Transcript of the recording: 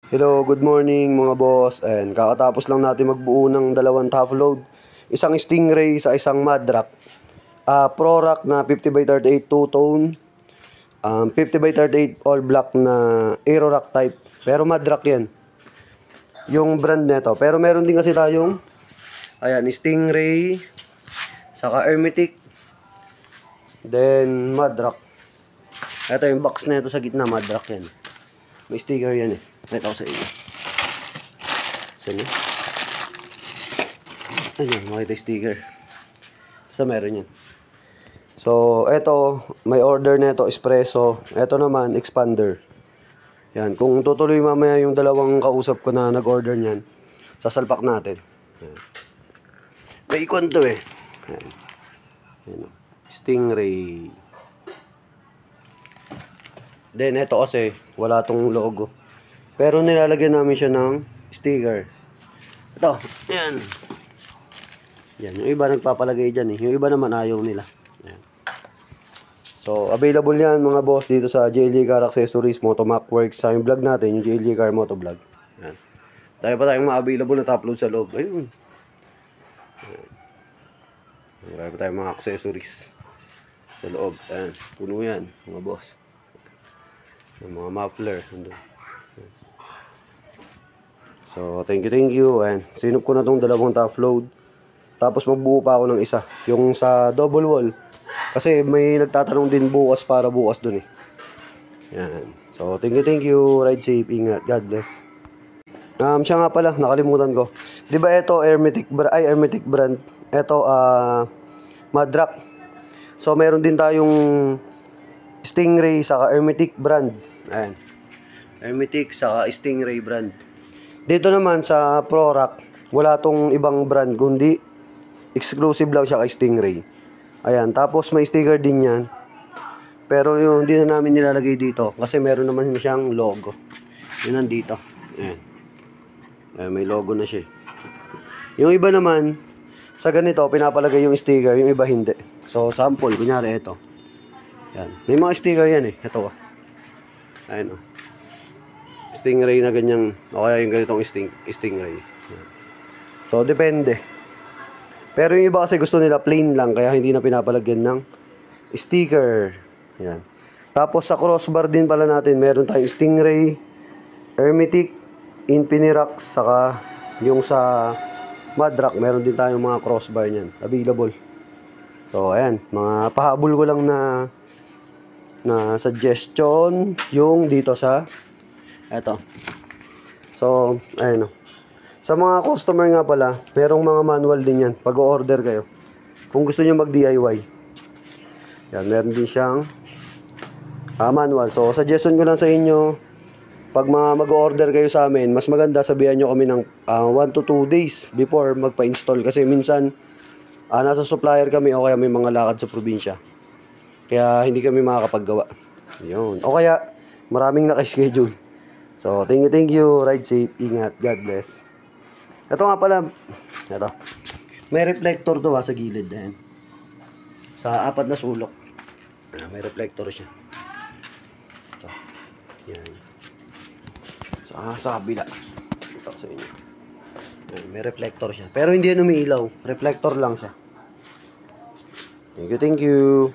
Hello, good morning mga boss. And kakatapos lang natin magbuo ng dalawang top load. Isang Stingray sa isang Madrock. Pro Rock na 50x38 two-tone. 50x38 all black na Aero Rock type. Pero Madrock yan. Yung brand nito. Pero meron din kasi tayong Stingray. Saka Hermetic. Then Madrock. Ito yung box na ito sa gitna. Madrock yan. May sticker yan eh. Ito sa inyo. Saan yun? Ayan, makita yung sticker. Basta meron yan. So, ito, may order na ito, espresso. Ito naman, expander. Yan, kung tutuloy mamaya yung dalawang kausap ko na nag-order niyan, sasalpak natin. Yan. May ikon to eh. Yan. Yan. Stingray. Then, ito kasi, wala tong logo. Pero nilalagyan namin siya ng sticker. Ito, yan. Yan, yung iba nagpapalagay dyan eh. Yung iba naman ayaw nila. Yan. So, available yan mga boss dito sa JLG Car Accessories, Motomac Works. Sa yung vlog natin, yung JLG Car Moto Vlog. Yan. Tayo pa tayong ma-available na top load sa loob. Ayun. Tayo pa tayong mga accessories sa loob. Yan. Puno yan mga boss. Yung mga muffler. So, thank you. And sinop ko na tong dalawang top load. Tapos magbuo pa ako ng isa. Yung sa double wall. Kasi may nagtatanong din bukas para bukas dun eh. Yan. So, thank you. Ride safe. Ingat. God bless. Siya nga pala. Nakalimutan ko. Diba ito, Hermetic brand. Ito, Madrock. So, meron din tayong Stingray saka Hermetic brand. Ayan. Hermetic saka Stingray brand. Dito naman sa Pro Rock, wala tong ibang brand, kundi exclusive lang siya kay Stingray. Ayan, tapos may sticker din yan. Pero yung hindi na namin nilalagay dito kasi meron naman siyang logo. Yun nandito. Ayan. Ayan, may logo na siya. Yung iba naman, sa ganito, pinapalagay yung sticker, yung iba hindi. So, sample, kunyari ito. Ayan. May mga sticker yan eh. Ito. Ayan o. Stingray na ganyang, o kaya yung ganitong Stingray. So, depende. Pero yung iba kasi gusto nila plain lang, kaya hindi na pinapalagyan ng sticker. Yan. Tapos sa crossbar din pala natin, meron tayong Stingray, Hermetic, Infinirox, saka yung sa Madrock, meron din tayong mga crossbar niyan, available. So, ayan, mga pahabol ko lang na suggestion yung dito sa eto. So, ayun o. Sa mga customer nga pala, merong mga manual din yan pag o-order kayo. Kung gusto nyo mag-DIY. Yan, meron din siyang manual. So, suggestion ko lang sa inyo, pag mag-order kayo sa amin, mas maganda sabihan nyo kami ng 1 to 2 days before magpa-install. Kasi minsan, nasa supplier kami o kaya may mga lakad sa probinsya. Kaya hindi kami makakapaggawa. Yun. O kaya, maraming naka-schedule. So, thank you. Ride safe. Ingat. God bless. Ito nga pala. Ito. May reflector to sa gilid. Ayan. Sa 4 na sulok. May reflector siya. Ito. Yan. Sa kabila. Ito sa inyo. Ayan, may reflector siya. Pero hindi yan umiilaw. Reflector lang siya. Thank you.